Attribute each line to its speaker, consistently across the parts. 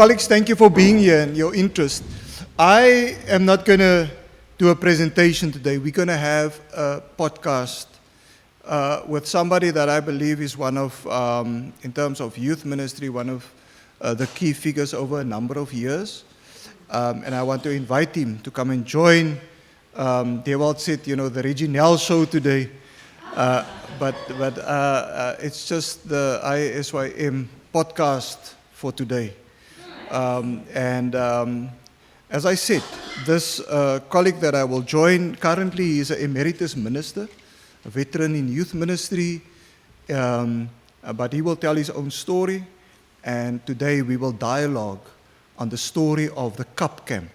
Speaker 1: colleagues, thank you for being here and your interest. I am not going to do a presentation today. We're going to have a podcast with somebody that I believe is one of, in terms of youth ministry, one of the key figures over a number of years. And I want to invite him to come and join. Dewald said, the Reginald show today. But it's just the ISYM podcast for today. As I said, this colleague that I will join currently is an emeritus minister, a veteran in youth ministry, but he will tell his own story. And today we will dialogue on the story of the Cup Camp.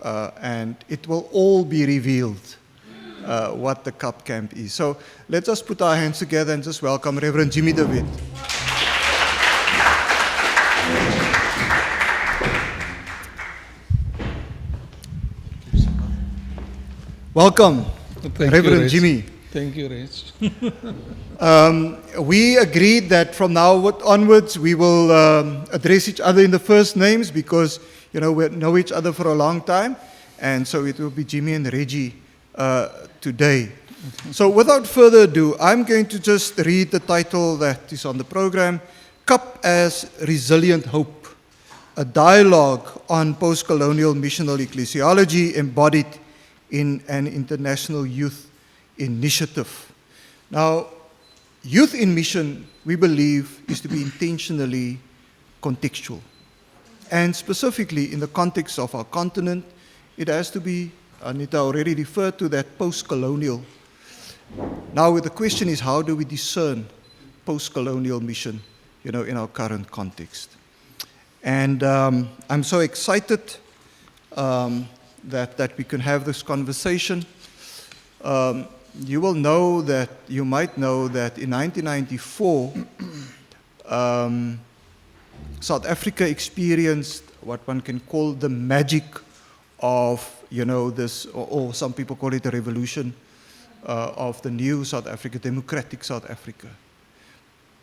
Speaker 1: And it will all be revealed what the Cup Camp is. So let us put our hands together and just welcome Reverend Jimmy de Wet. Welcome, Reverend Jimmy.
Speaker 2: Thank you, Rich.
Speaker 1: We agreed that from now onwards we will address each other in the first names because we know each other for a long time, and so it will be Jimmy and Reggie today. So without further ado, I'm going to just read the title that is on the program, Cup as Resilient Hope, a dialogue on post-colonial missional ecclesiology embodied in an international youth initiative. Now, youth in mission, we believe, is to be intentionally contextual. And specifically in the context of our continent, it has to be, Anita already referred to that, post-colonial. Now the question is, how do we discern post-colonial mission, in our current context? And I'm so excited that we can have this conversation. You might know that in 1994, South Africa experienced what one can call the magic of, this, or some people call it a revolution of the new South Africa, democratic South Africa.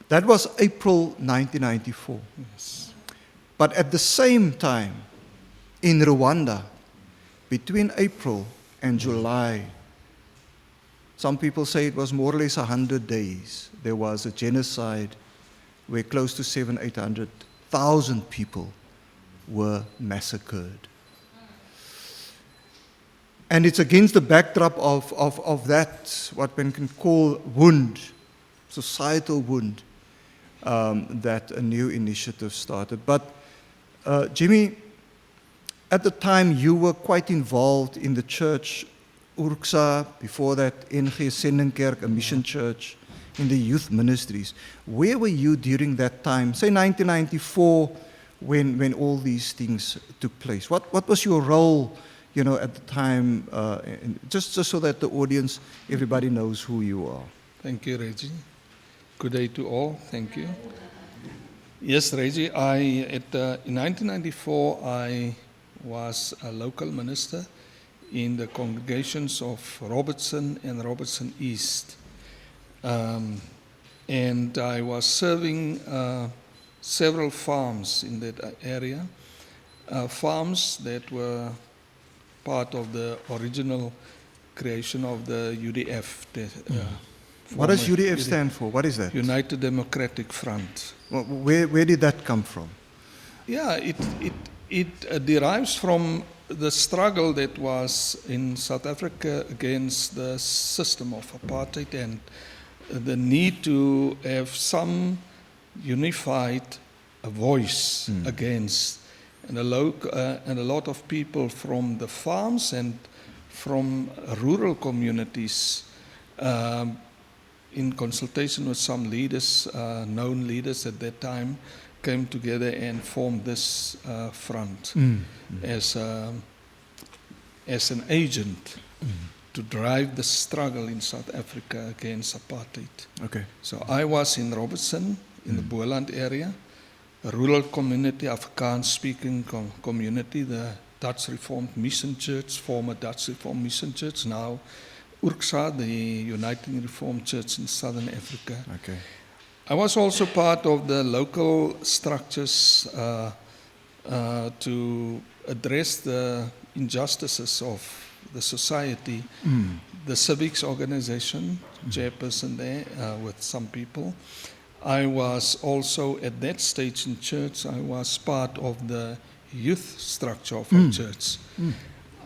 Speaker 1: That was April 1994.
Speaker 2: Yes.
Speaker 1: But at the same time, in Rwanda, between April and July, some people say it was more or less 100 days, there was a genocide where close to 800,000 people were massacred. And it's against the backdrop of that, what one can call wound, societal wound, that a new initiative started. But Jimmy, at the time you were quite involved in the church, Urksa, before that NG Sendingkerk, a mission church, in the youth ministries. Where were you during that time, say 1994, when all these things took place? What was your role, at the time, just so that the audience, everybody knows who you are?
Speaker 2: Thank you, Reggie. Good day to all. Thank you. Yes, Reggie, in 1994, I was a local minister in the congregations of Robertson and Robertson East. And I was serving several farms in that area, farms that were part of the original creation of the UDF.
Speaker 1: What does UDF stand for? What is that?
Speaker 2: United Democratic Front.
Speaker 1: Where did that come from?
Speaker 2: Yeah, it derives from the struggle that was in South Africa against the system of apartheid and the need to have some unified voice against, and a lot of people from the farms and from rural communities, in consultation with some leaders, known leaders at that time, came together and formed this front as an agent to drive the struggle in South Africa against apartheid.
Speaker 1: Okay.
Speaker 2: So I was in Robertson, in the Boland area, a rural community, Afrikaans-speaking community, the Dutch Reformed Mission Church, former Dutch Reformed Mission Church, now Urksa, the Uniting Reformed Church in Southern Africa.
Speaker 1: Okay.
Speaker 2: I was also part of the local structures to address the injustices of the society, the civics organization, chairperson there with some people. I was also at that stage in church, I was part of the youth structure of our church.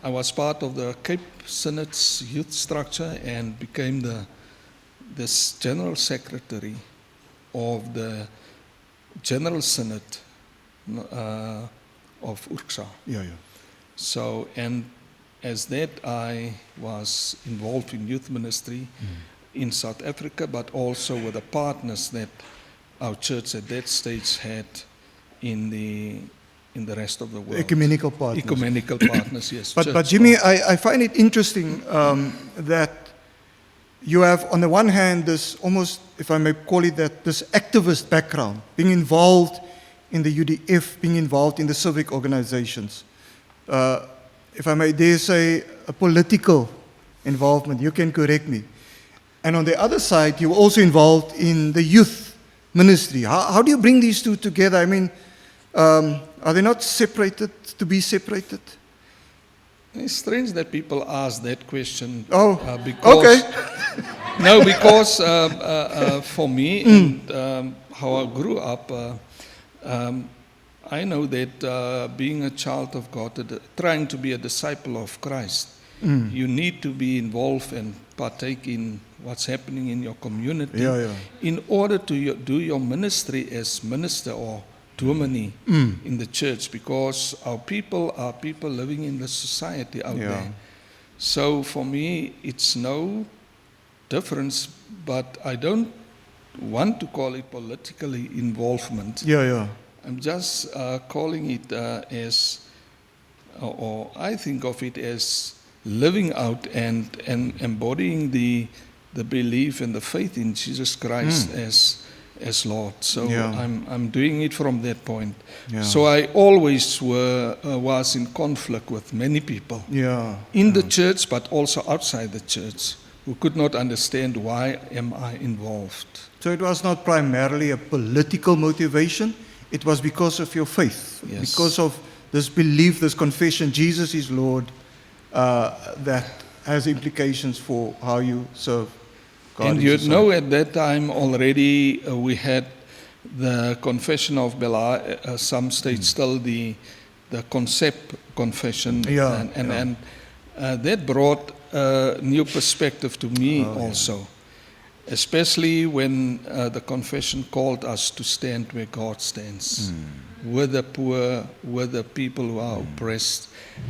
Speaker 2: I was part of the Cape Synod's youth structure and became this general secretary of the General Synod of URCSA.
Speaker 1: Yeah, yeah.
Speaker 2: So, and as that, I was involved in youth ministry in South Africa, but also with the partners that our church at that stage had in the rest of the world.
Speaker 1: Ecumenical partners.
Speaker 2: Ecumenical partners, yes.
Speaker 1: But
Speaker 2: church
Speaker 1: Jimmy,
Speaker 2: partners.
Speaker 1: I find it interesting that you have, on the one hand, this almost, if I may call it that, this activist background, being involved in the UDF, being involved in the civic organizations. If I may dare say, a political involvement, you can correct me. And on the other side, you're also involved in the youth ministry. How do you bring these two together? I mean, are they not separated, to be separated?
Speaker 2: It's strange that people ask that question.
Speaker 1: Oh,
Speaker 2: because,
Speaker 1: okay.
Speaker 2: No, because for me and how I grew up, I know that being a child of God, trying to be a disciple of Christ, you need to be involved and partake in what's happening in your community in order to do your ministry as minister or dominee in the church, because our people are people living in the society out there. So for me, it's no difference, but I don't want to call it political involvement. I'm just calling it as, or I think of it as living out and embodying the belief and the faith in Jesus Christ as Lord. So I'm doing it from that point. So I always was in conflict with many people in the church, but also outside the church, who could not understand why am I involved.
Speaker 1: So it was not primarily a political motivation, it was because of your faith, because of this belief, this confession, Jesus is Lord, that has implications for how you serve God.
Speaker 2: And you know, at that time already we had the Confession of Belaar, some state still the concept confession, and that brought a new perspective to me also. Especially when the confession called us to stand where God stands, with the poor, with the people who are oppressed,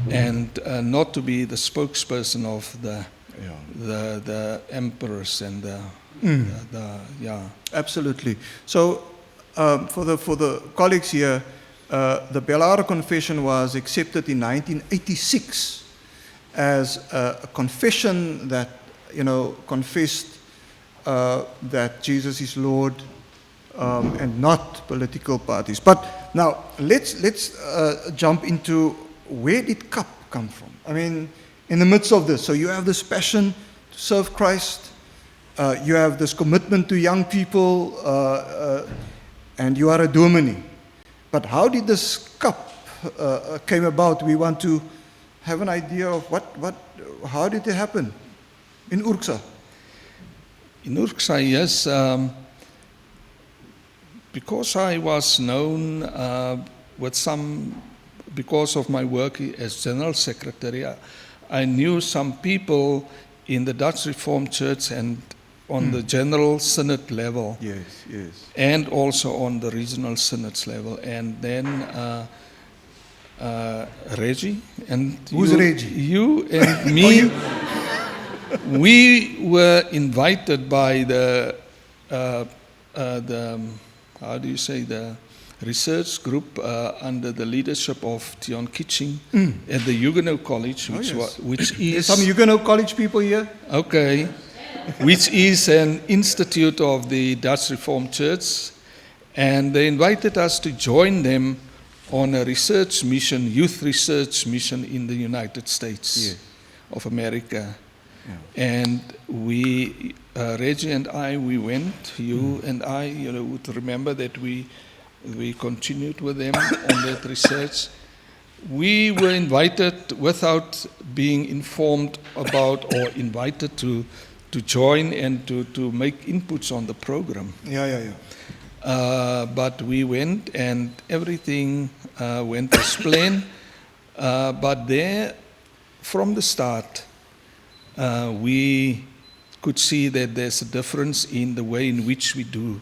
Speaker 2: and not to be the spokesperson of the emperors and the
Speaker 1: Absolutely. So for the colleagues here, the Belaar Confession was accepted in 1986 as a confession that, confessed that Jesus is Lord, and not political parties. But now let's jump into, where did CAP come from? I mean, in the midst of this, so you have this passion to serve Christ, you have this commitment to young people, and you are a dominee. But how did this CAP came about? We want to have an idea of how did it happen in URCSA?
Speaker 2: In URCSA, yes, because I was known because of my work as General Secretary, I knew some people in the Dutch Reformed Church and on the General Synod level. And also on the Regional Synods level. And then Reggie and
Speaker 1: Who's Reggie?
Speaker 2: You and me. We were invited by the research group under the leadership of Tion Kitching at the Huguenot College, which is...
Speaker 1: There's some Huguenot College people here?
Speaker 2: Okay. Which is an institute of the Dutch Reformed Church. And they invited us to join them on a research mission, youth research mission in the United States of America. And we, Reggie and I, we went, you and I, would remember that we We continued with them on that research. We were invited without being informed about or invited to join and to make inputs on the program.
Speaker 1: Yeah.
Speaker 2: But we went and everything went as planned. But there, from the start, we could see that there's a difference in the way in which we do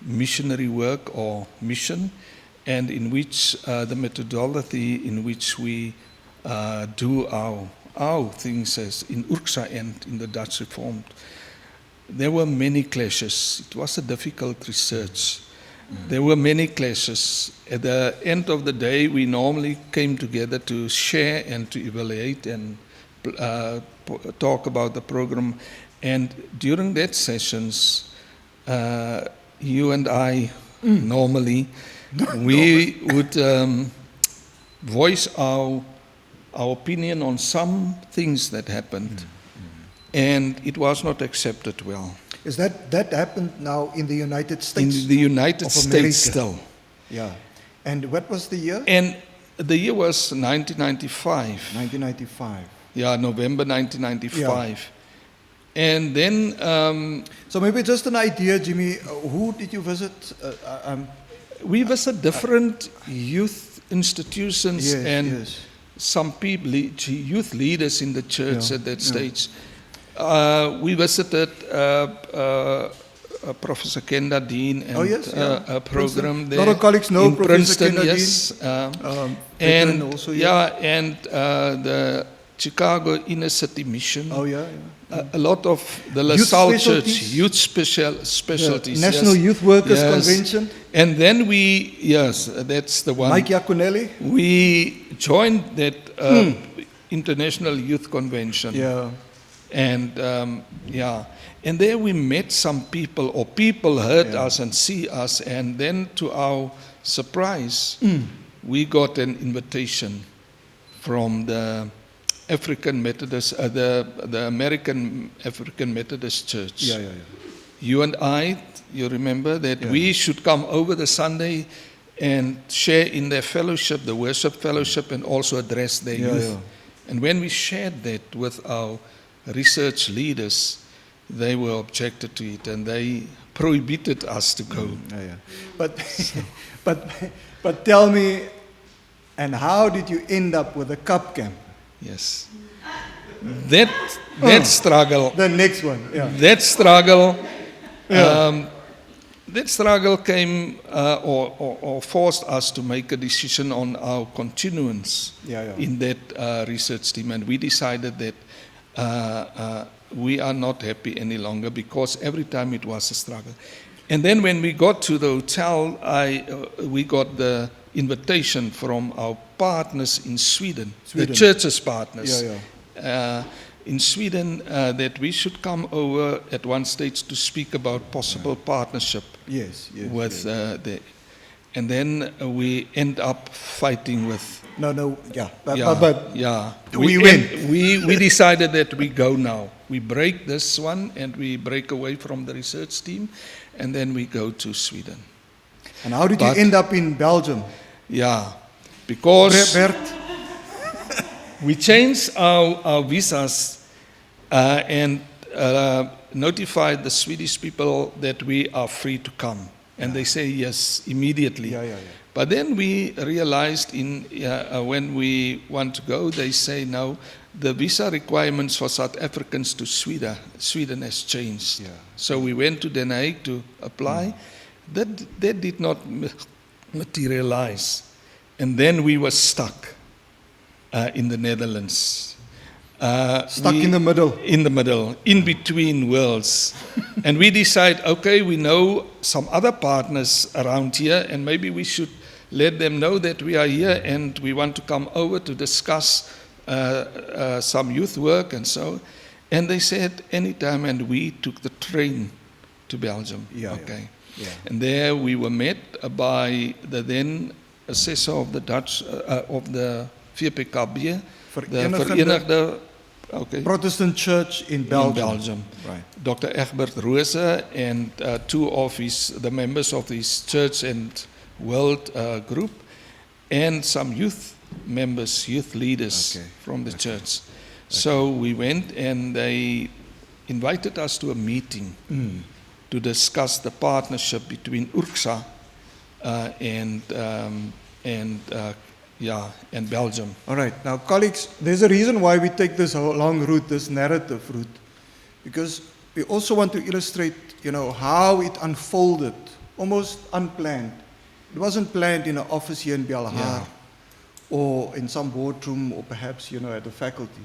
Speaker 2: missionary work or mission, and in which the methodology in which we do our things as in URCSA and in the Dutch Reformed. There were many clashes. It was a difficult research. There were many clashes. At the end of the day, we normally came together to share and to evaluate and talk about the program. And during that sessions, you and I normally, we would voice our opinion on some things that happened, and it was not accepted well.
Speaker 1: Is that happened now in the United States?
Speaker 2: In the United
Speaker 1: of
Speaker 2: States
Speaker 1: America?
Speaker 2: still.
Speaker 1: Yeah. And what was the year?
Speaker 2: And the year was 1995.
Speaker 1: 1995.
Speaker 2: Yeah, November 1995. And then
Speaker 1: So maybe just an idea, Jimmy, who did you visit?
Speaker 2: we visit different youth institutions
Speaker 1: Yes,
Speaker 2: and
Speaker 1: yes.
Speaker 2: some people, youth leaders in the church
Speaker 1: Yeah,
Speaker 2: at that
Speaker 1: yeah.
Speaker 2: stage. We visited Professor Kenda Dean and
Speaker 1: Oh, yes, yeah.
Speaker 2: a program
Speaker 1: Princeton.
Speaker 2: there.
Speaker 1: A lot of colleagues know
Speaker 2: in
Speaker 1: Professor
Speaker 2: Princeton,
Speaker 1: Kenda
Speaker 2: yes.
Speaker 1: veteran
Speaker 2: And
Speaker 1: also,
Speaker 2: and the Chicago Inner City Mission.
Speaker 1: Oh, yeah.
Speaker 2: A lot of the
Speaker 1: Youth
Speaker 2: LaSalle Church,
Speaker 1: specialties?
Speaker 2: youth specialties.
Speaker 1: National
Speaker 2: yes.
Speaker 1: Youth Workers
Speaker 2: Yes.
Speaker 1: Convention.
Speaker 2: And then that's the one.
Speaker 1: Mike Iaconelli.
Speaker 2: We joined that International Youth Convention.
Speaker 1: Yeah.
Speaker 2: And and there we met some people, or people heard
Speaker 1: Yeah.
Speaker 2: us and see us, and then to our surprise, we got an invitation from the African Methodist, the American African Methodist Church.
Speaker 1: Yeah.
Speaker 2: You and I, you remember that
Speaker 1: Yeah.
Speaker 2: we should come over the Sunday and share in their fellowship, the worship fellowship, and also address their
Speaker 1: Yeah,
Speaker 2: youth.
Speaker 1: yeah.
Speaker 2: And when we shared that with our research leaders, they were objected to it and they prohibited us to go.
Speaker 1: Yeah. But tell me, and how did you end up with a cup camp?
Speaker 2: Yes. That struggle.
Speaker 1: The next one. Yeah.
Speaker 2: That struggle,
Speaker 1: Yeah.
Speaker 2: that struggle came or forced us to make a decision on our continuance
Speaker 1: Yeah.
Speaker 2: in that research team, and we decided that we are not happy any longer because every time it was a struggle. And then when we got to the hotel, we got the invitation from our partners in Sweden. The
Speaker 1: Sweden.
Speaker 2: church's partners.
Speaker 1: Yeah.
Speaker 2: In Sweden, that we should come over at one stage to speak about possible partnership
Speaker 1: Yes.
Speaker 2: with and then we end up fighting with.
Speaker 1: No. Yeah. But
Speaker 2: We
Speaker 1: went.
Speaker 2: We decided that we go now. We break this one and we break away from the research team, and then we go to Sweden.
Speaker 1: And how did you
Speaker 2: But-
Speaker 1: end up in Belgium?
Speaker 2: Yeah, because
Speaker 1: Bert.
Speaker 2: we changed our visas and notified the Swedish people that we are free to come. And they say yes immediately.
Speaker 1: Yeah.
Speaker 2: But then we realized when we want to go, they say now the visa requirements for South Africans to Sweden has changed.
Speaker 1: Yeah.
Speaker 2: So we went to Den Haag to apply. That did not materialize. And then we were stuck in the Netherlands.
Speaker 1: Stuck in the middle.
Speaker 2: In the middle, in between worlds. And we decide, okay, we know some other partners around here, and maybe we should let them know that we are here and we want to come over to discuss some youth work and so. And they said anytime, and we took the train to Belgium.
Speaker 1: Yeah.
Speaker 2: And there we were met by the then assessor of the Dutch, of the VPKB, the Verenigde
Speaker 1: Protestant Church in Belgium.
Speaker 2: in Belgium.
Speaker 1: Right.
Speaker 2: Dr. Egbert Rose and two of the members of his church and world group, and some youth members, youth leaders
Speaker 1: Okay.
Speaker 2: from the church. So we went and they invited us to a meeting to discuss the partnership between URCSA and Belgium.
Speaker 1: All right. Now, colleagues, there's a reason why we take this whole long route, this narrative route, because we also want to illustrate, how it unfolded, almost unplanned. It wasn't planned in an office here in Belhar,
Speaker 2: Yeah.
Speaker 1: or in some boardroom, or perhaps, at the faculty.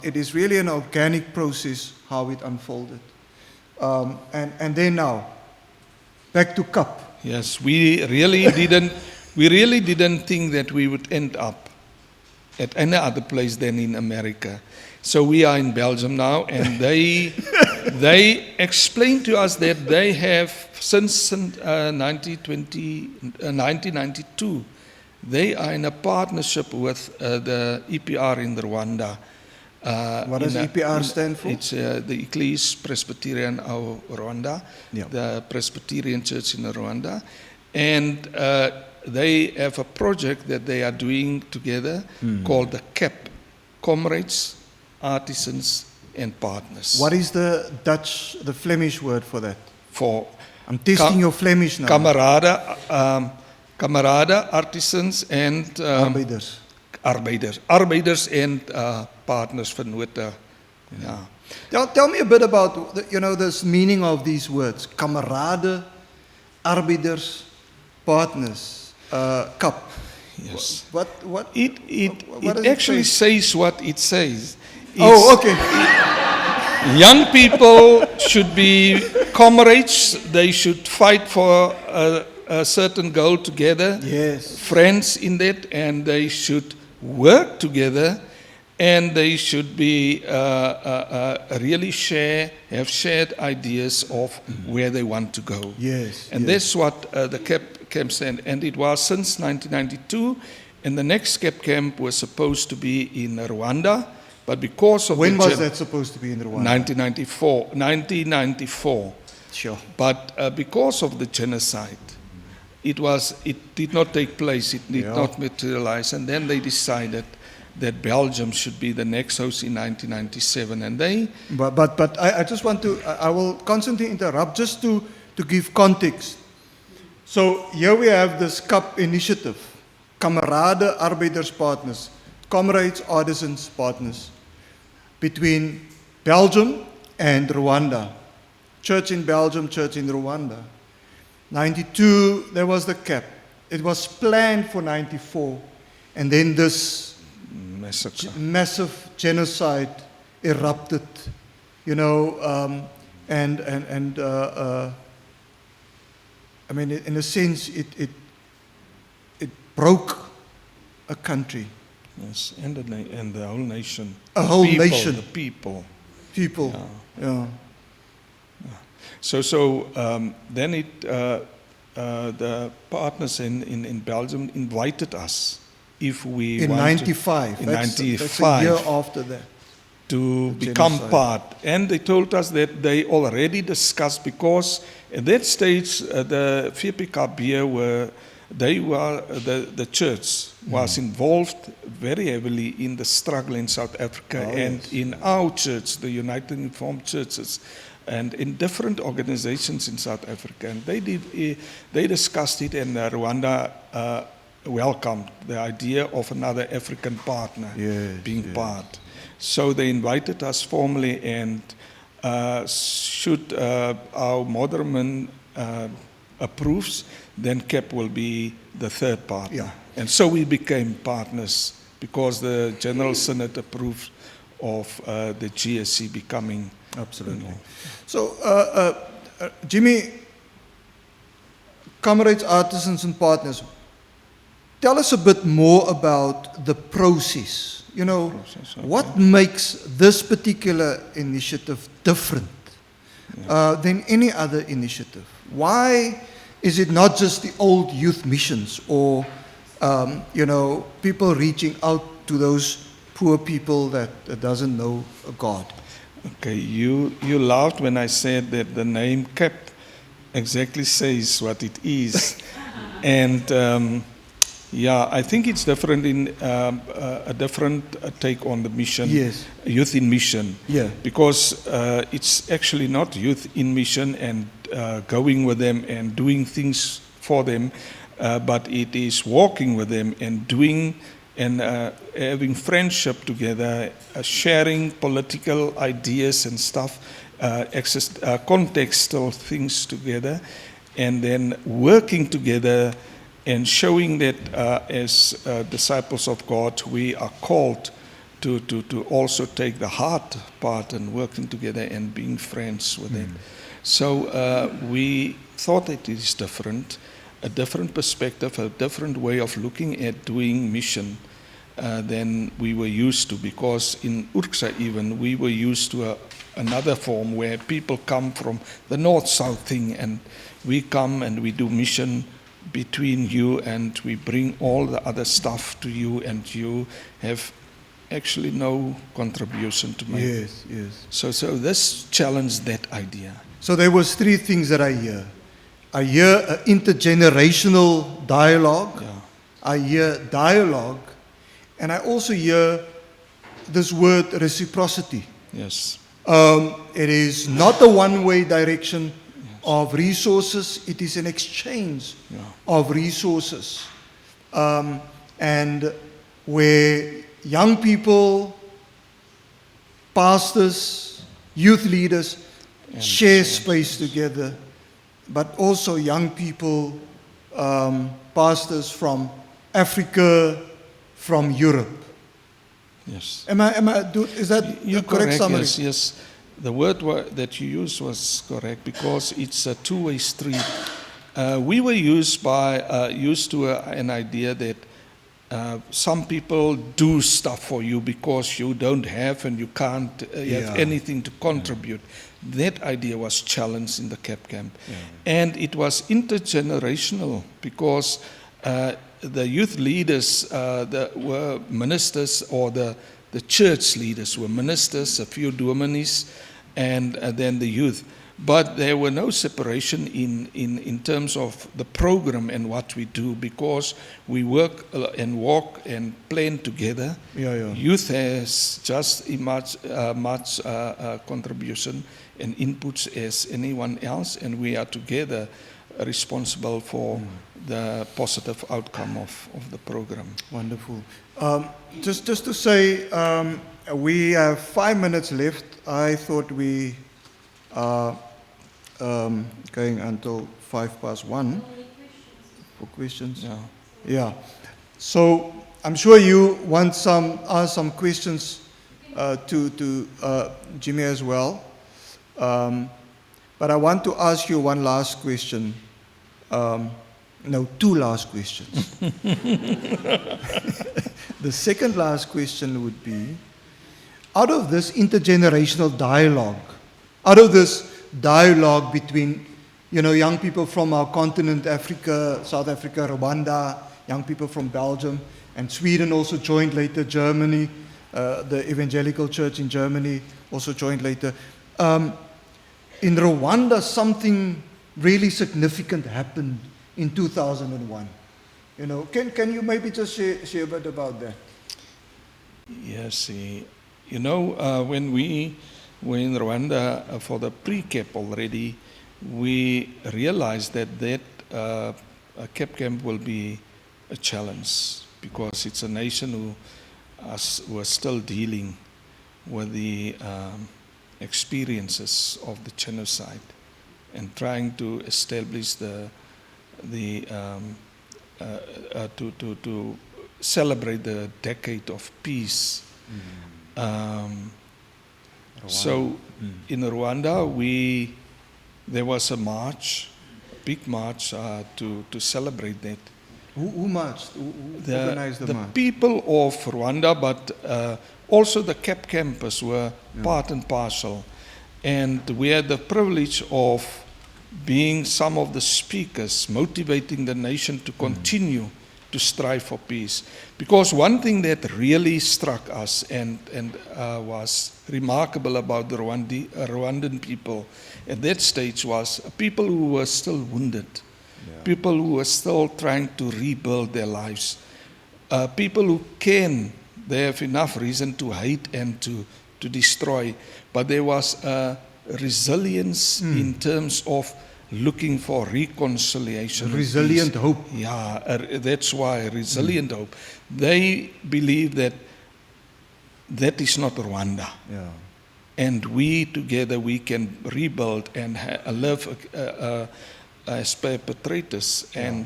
Speaker 1: It is really an organic process how it unfolded. And then now, back to CUP.
Speaker 2: Yes, we really didn't think that we would end up at any other place than in America. So we are in Belgium now, and they explained to us that they have, since 1992, they are in a partnership with the EPR in Rwanda.
Speaker 1: What does EPR stand for?
Speaker 2: It's the Ecclesia Presbyterian of Rwanda,
Speaker 1: Yeah.
Speaker 2: the Presbyterian Church in Rwanda. And they have a project that they are doing together called the CAP, Comrades, Artisans and Partners.
Speaker 1: What is the Flemish word for that?
Speaker 2: For
Speaker 1: I'm testing your Flemish now.
Speaker 2: Kameraden, artisans and
Speaker 1: Arbeiders.
Speaker 2: arbeiders and partners, vennote. Yeah.
Speaker 1: Tell me a bit about this meaning of these words: kamerade, arbeiders, partners, CUP.
Speaker 2: Yes.
Speaker 1: What?
Speaker 2: It
Speaker 1: What does it
Speaker 2: actually
Speaker 1: say?
Speaker 2: says what it says.
Speaker 1: Oh, okay.
Speaker 2: Young people should be comrades. They should fight for a certain goal together.
Speaker 1: Yes.
Speaker 2: Friends in that, and they should work together, and they should be really have shared ideas of where they want to go.
Speaker 1: Yes.
Speaker 2: And
Speaker 1: yes.
Speaker 2: that's what the CAP camp stand. And it was since 1992, and the next CAP camp was supposed to be in Rwanda, but because of
Speaker 1: When
Speaker 2: the
Speaker 1: was that supposed to be in Rwanda?
Speaker 2: 1994.
Speaker 1: Sure.
Speaker 2: But because of the genocide, it did not take place, it did
Speaker 1: Yeah.
Speaker 2: not materialize, and then they decided that Belgium should be the next host in 1997, and they
Speaker 1: But I just want to, I will constantly interrupt just to give context. So here we have this CUP initiative, Kamerade, Arbeiders, Partners, Comrades, Artisans, Partners, between Belgium and Rwanda. Church in Belgium, church in Rwanda. 92, there was the CAP. It was planned for 94, and then this
Speaker 2: massacre.
Speaker 1: massive genocide erupted, I mean, in a sense, it broke a country,
Speaker 2: Yes, and the whole nation.
Speaker 1: A whole
Speaker 2: People,
Speaker 1: nation.
Speaker 2: The people.
Speaker 1: people. Yeah.
Speaker 2: So then the partners in Belgium invited us if we
Speaker 1: In
Speaker 2: want
Speaker 1: 95.
Speaker 2: in
Speaker 1: That's a
Speaker 2: 95.
Speaker 1: year after that.
Speaker 2: to
Speaker 1: The
Speaker 2: become
Speaker 1: genocide.
Speaker 2: part. And they told us that they already discussed, because at that stage the VPKB the church was involved very heavily in the struggle in South Africa,
Speaker 1: Oh,
Speaker 2: and
Speaker 1: yes.
Speaker 2: in our church, the United Reformed Churches, and in different organizations in South Africa. And they discussed it, and Rwanda welcomed the idea of another African partner
Speaker 1: Yes,
Speaker 2: being
Speaker 1: yes.
Speaker 2: part. So they invited us formally, and should our Moderman approves, then CAP will be the third partner.
Speaker 1: Yeah.
Speaker 2: And so we became partners because the General Synod approved of the GSC becoming.
Speaker 1: Absolutely. So, Jimmy, Comrades, Artisans and Partners, tell us a bit more about the process.
Speaker 2: Process, okay.
Speaker 1: What makes this particular initiative different than any other initiative? Why is it not just the old youth missions or, people reaching out to those poor people that doesn't know a God?
Speaker 2: Okay, you laughed when I said that the name CAP exactly says what it is. And yeah, I think it's different in a different take on the mission,
Speaker 1: Yes.
Speaker 2: youth in mission,
Speaker 1: Yeah.
Speaker 2: because it's actually not youth in mission and going with them and doing things for them, but it is walking with them and doing and having friendship together, sharing political ideas and stuff, contextual things together, and then working together and showing that as disciples of God, we are called to also take the hard part and working together and being friends with them. So we thought it is different, a different perspective, a different way of looking at doing mission than we were used to, because in Urksa even we were used to another form where people come from the north-south thing, and we come and we do mission between you, and we bring all the other stuff to you, and you have actually no contribution to make.
Speaker 1: Yes, yes.
Speaker 2: So this challenged that idea.
Speaker 1: So there was three things that I hear. I hear an intergenerational dialogue.
Speaker 2: Yeah.
Speaker 1: I hear dialogue. And I also hear this word reciprocity.
Speaker 2: Yes.
Speaker 1: It is not a one-way direction of resources. It is an exchange of resources. And where young people, pastors, youth leaders share space together, but also young people, pastors from Africa, from Europe.
Speaker 2: Yes.
Speaker 1: Is that
Speaker 2: You're
Speaker 1: the correct summary?
Speaker 2: Yes. The word that you used was correct, because it's a two-way street. We were used to an idea that some people do stuff for you because you don't have and you can't have anything to contribute. That idea was challenged in the Cap Camp. And it was intergenerational, because the youth leaders were ministers, or the church leaders were ministers, a few dominees, and then the youth. But there were no separation in terms of the program and what we do, because we work and walk and plan together. Youth has just as much contribution and inputs as anyone else, and we are together responsible for the positive outcome of the program.
Speaker 1: Wonderful. Just to say, we have 5 minutes left. I thought we are going until 1:05 for questions. Yeah. So I'm sure you want ask some questions to Jimmy as well. But I want to ask you one last question. No, two last questions. The second last question would be, out of this intergenerational dialogue, out of this dialogue between, young people from our continent, Africa, South Africa, Rwanda, young people from Belgium, and Sweden also joined later, Germany, the Evangelical Church in Germany also joined later. In Rwanda, something really significant happened in 2001. Can you maybe just share a bit about that?
Speaker 2: Yes, when we were in Rwanda for the pre-cap already, we realized that Cap Camp will be a challenge, because it's a nation who are still dealing with the experiences of the genocide and trying to establish to celebrate the decade of peace. So in Rwanda, there was a march, a big march to celebrate that.
Speaker 1: Who marched? Who organized the march?
Speaker 2: The people of Rwanda, but also the Cap campers were part and parcel. And we had the privilege of being some of the speakers, motivating the nation to continue to strive for peace. Because one thing that really struck us and was remarkable about the Rwandan people at that stage was people who were still wounded. people who are still trying to rebuild their lives, people who they have enough reason to hate and to destroy, but there was a resilience in terms of looking for reconciliation. and
Speaker 1: Resilient
Speaker 2: peace.
Speaker 1: hope.
Speaker 2: Yeah, that's why resilient hope. They believe that is not Rwanda.
Speaker 1: Yeah.
Speaker 2: And we together, we can rebuild and live as perpetrators and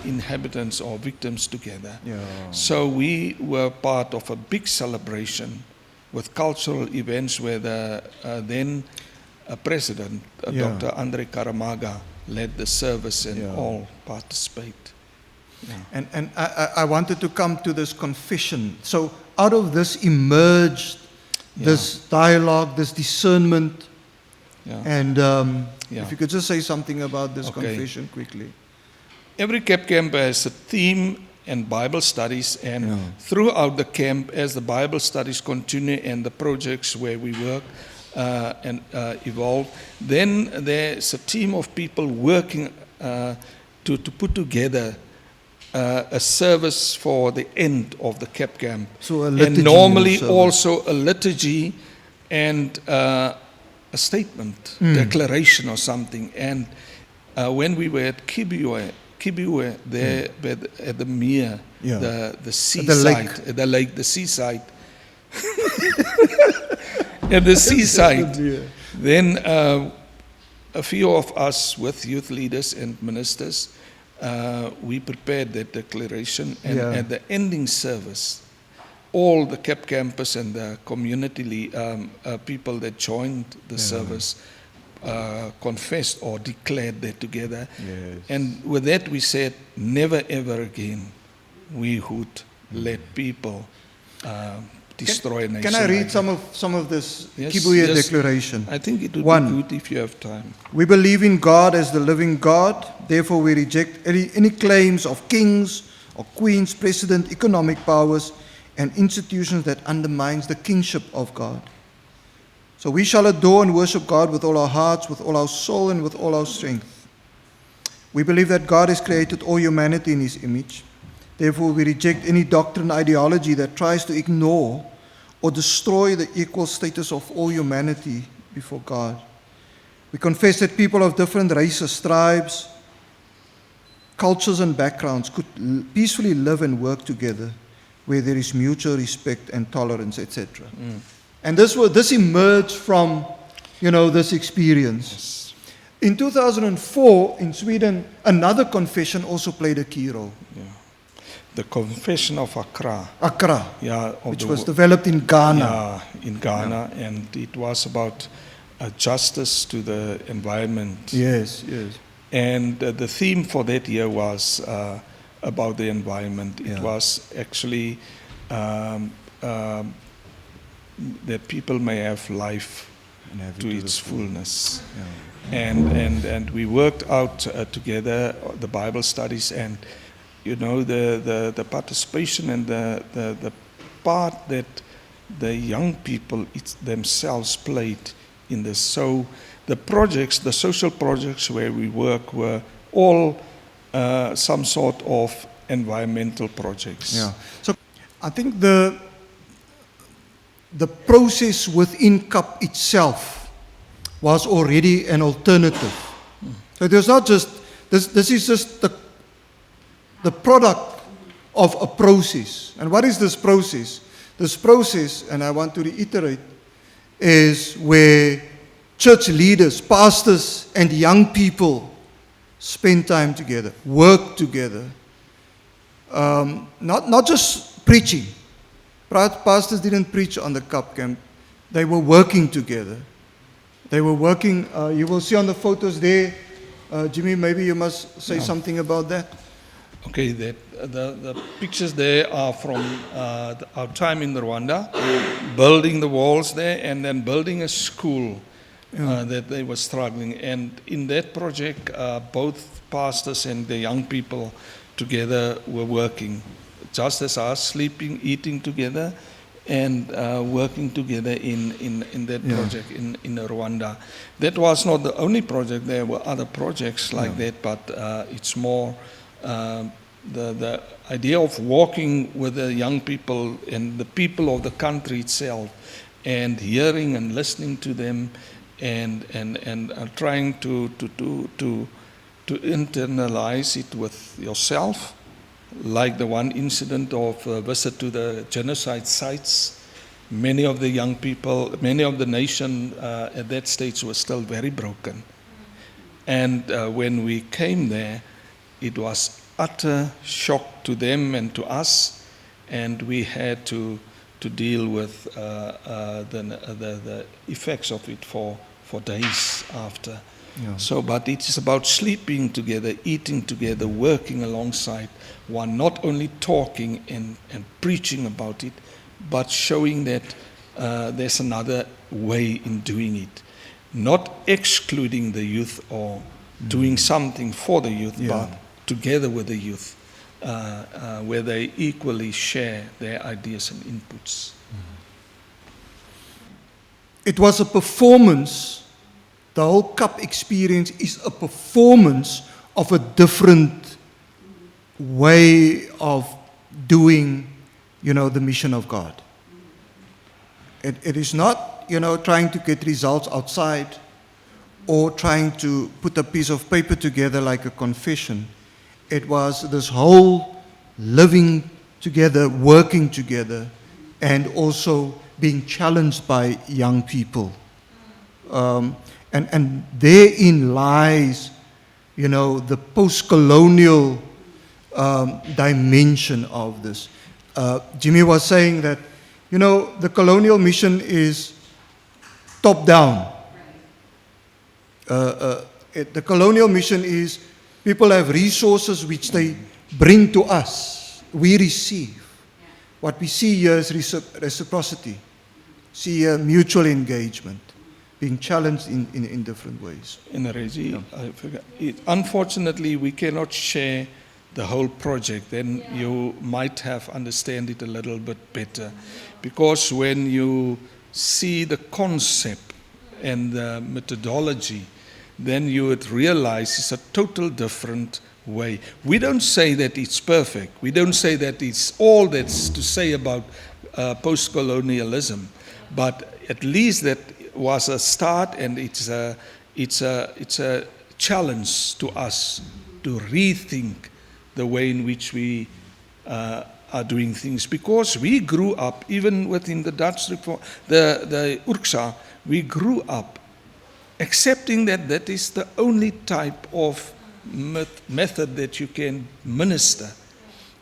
Speaker 2: inhabitants or victims together.
Speaker 1: Yeah.
Speaker 2: So we were part of a big celebration with cultural events where the then president,
Speaker 1: Yeah.
Speaker 2: Dr. Andre Karamaga, led the service and
Speaker 1: Yeah.
Speaker 2: all participate. Yeah.
Speaker 1: And I wanted to come to this confession. So out of this emerged this dialogue, this discernment,
Speaker 2: Yeah.
Speaker 1: and
Speaker 2: Yeah.
Speaker 1: if you could just say something about this
Speaker 2: Okay.
Speaker 1: confession quickly.
Speaker 2: Every camp has a theme and Bible studies, and
Speaker 1: Yeah.
Speaker 2: throughout the camp, as the Bible studies continue and the projects where we work and evolve, then there's a team of people working to put together a service for the end of the camp.
Speaker 1: So a liturgy
Speaker 2: And normally
Speaker 1: service.
Speaker 2: also a liturgy and a statement, declaration or something. And when we were at Kibiwe there at the mere,
Speaker 1: Yeah.
Speaker 2: the seaside,
Speaker 1: the lake.
Speaker 2: the seaside, at the seaside, then a few of us with youth leaders and ministers, we prepared that declaration, and
Speaker 1: Yeah.
Speaker 2: at the ending service, all the campus and the community people that joined the service confessed or declared that together.
Speaker 1: Yes.
Speaker 2: And with that we said, never ever again we would let people destroy a nation.
Speaker 1: Can I read
Speaker 2: like that.
Speaker 1: some of this
Speaker 2: Yes,
Speaker 1: Kibuye
Speaker 2: yes.
Speaker 1: declaration?
Speaker 2: I think it would
Speaker 1: One.
Speaker 2: be good if you have time.
Speaker 1: We believe in God as the living God. Therefore, we reject any claims of kings or queens, president, economic powers, and institutions that undermines the kingship of God. So we shall adore and worship God with all our hearts, with all our soul, and with all our strength. We believe that God has created all humanity in His image. Therefore, we reject any doctrine, ideology that tries to ignore or destroy the equal status of all humanity before God. We confess that people of different races, tribes, cultures, and backgrounds could peacefully live and work together where there is mutual respect and tolerance, etc. And this emerged from, this experience. In 2004, in Sweden, another confession also played a key role.
Speaker 2: Yeah. The Confession of Accra.
Speaker 1: Accra,
Speaker 2: Yeah, of
Speaker 1: which
Speaker 2: the
Speaker 1: was developed in Ghana.
Speaker 2: Yeah, in Ghana, and it was about justice to the environment.
Speaker 1: Yes, yes.
Speaker 2: And the theme for that year was about the environment. It
Speaker 1: Yeah.
Speaker 2: was actually that people may have life
Speaker 1: And have it
Speaker 2: to
Speaker 1: to
Speaker 2: its
Speaker 1: the
Speaker 2: fullness.
Speaker 1: Yeah.
Speaker 2: And we worked out together the Bible studies, and the participation and the part that the young people themselves played in this. So the projects, the social projects where we work, were all some sort of environmental projects.
Speaker 1: Yeah. So I think the process within CUP itself was already an alternative. So it was not just, this is just the product of a process. And what is this process? This process, and I want to reiterate, is where church leaders, pastors, and young people spend time together, work together. Not just preaching. Pastors didn't preach on the CUP camp. They were working together. They were working, you will see on the photos there, Jimmy, maybe you must say something about that.
Speaker 2: Okay, the pictures there are from our time in Rwanda, building the walls there, and then building a school that they were struggling. And in that project, both pastors and the young people together were working, just as us, sleeping, eating together, and working together in that
Speaker 1: Yeah.
Speaker 2: project in Rwanda. That was not the only project. There were other projects like that, but it's more the idea of walking with the young people and the people of the country itself, and hearing and listening to them, and trying to internalize it with yourself, like the one incident of a visit to the genocide sites. Many of the young people, many of the nation at that stage were still very broken. And when we came there, it was utter shock to them and to us, and we had to deal with the effects of it for days after.
Speaker 1: Yeah.
Speaker 2: So, but it is about sleeping together, eating together, working alongside one, not only talking and preaching about it, but showing that there's another way in doing it. Not excluding the youth or doing something for the youth,
Speaker 1: Yeah.
Speaker 2: but together with the youth, where they equally share their ideas and inputs.
Speaker 1: It was a performance. The whole cup experience is a performance of a different way of doing, the mission of God. It is not, trying to get results outside or trying to put a piece of paper together like a confession. It was this whole living together, working together, and also being challenged by young people. And therein lies, the post-colonial dimension of this. Jimmy was saying that, the colonial mission is top-down. The colonial mission is people have resources which they bring to us. We receive. What we see here is reciprocity. See mutual engagement, being challenged in different ways.
Speaker 2: And Reggie, I forgot. Unfortunately, we cannot share the whole project. Then you might have understand it a little bit better, because when you see the concept and the methodology, then you would realize it's a total different way. We don't say that it's perfect. We don't say that it's all that's to say about post-colonialism, but at least that was a start, and it's a challenge to us to rethink the way in which we are doing things, because we grew up, even within the Dutch reform, the URCSA, we grew up accepting that that is the only type of method that you can minister.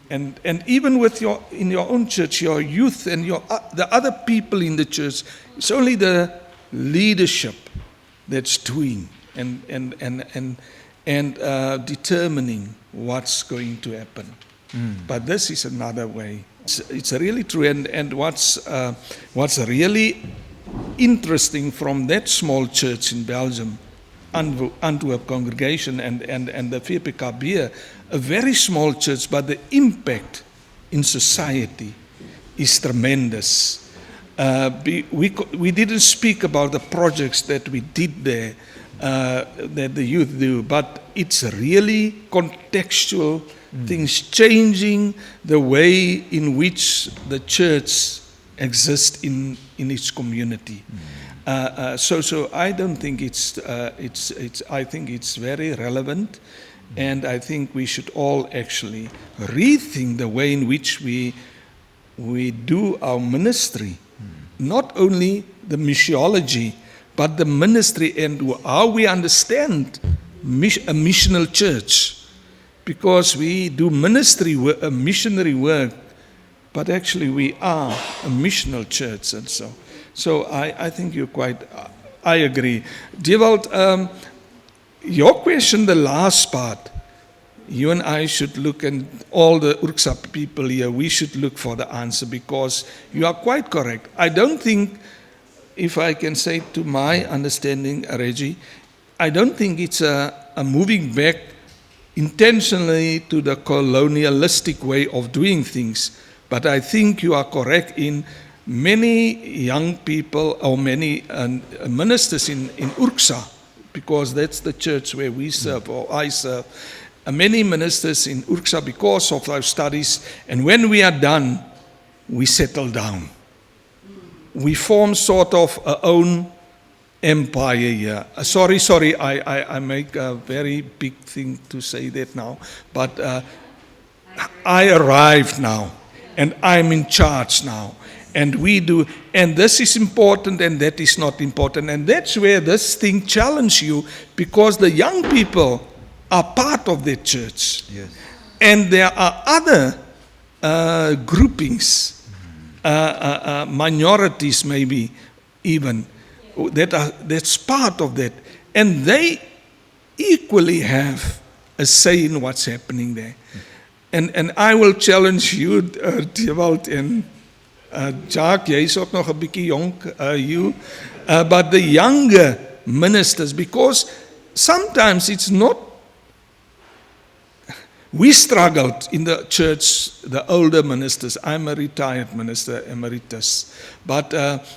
Speaker 2: And even with in your own church, your youth and the other people in the church, it's only the leadership that's doing and determining what's going to happen. But this is another way. It's really true. And what's really interesting from that small church in Belgium, Antwerp congregation, and the VPKB, a very small church, but the impact in society is tremendous. We didn't speak about the projects that we did there, that the youth do, but it's really contextual things changing the way in which the church exists in its community. So I don't think I think it's very relevant, and I think we should all actually rethink the way in which we do our ministry, not only the missiology, but the ministry and how we understand a missional church, because we do ministry, a missionary work, but actually we are a missional church, and so I think you're quite. I agree, Dewald. Your question, the last part, you and I should look, and all the URCSA people here, we should look for the answer, because you are quite correct. I don't think, if I can say to my understanding, Reggie, I don't think it's a moving back intentionally to the colonialistic way of doing things, but I think you are correct in many young people or many ministers in Urksa, because that's the church where we serve or I serve, many ministers in Urksa because of our studies, and when we are done, we settle down. We form sort of our own empire here. Sorry, I make a very big thing to say that now, but I arrived now, and I'm in charge now, and we do, and this is important and that is not important, and that's where this thing challenges you, because the young people are part of that church.
Speaker 1: Yes.
Speaker 2: And there are other groupings, minorities maybe even, that's part of that. And they equally have a say in what's happening there. And I will challenge you, Dewald and Jacques, jy is ook nog 'n bietjie jonk, but the younger ministers, because sometimes it's not. We struggled in the church, the older ministers. I'm a retired minister, emeritus, but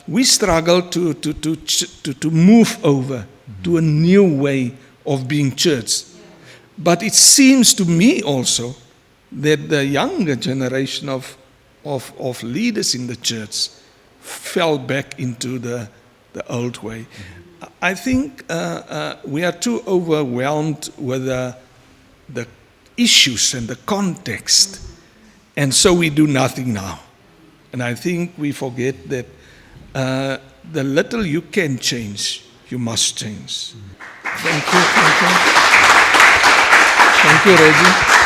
Speaker 2: we struggled to move over to a new way of being church. But it seems to me also that the younger generation of leaders in the church fell back into the old way. I think we are too overwhelmed with the issues and the context, and so we do nothing now. And I think we forget that the little you can change, you must change. Thank you, Reggie.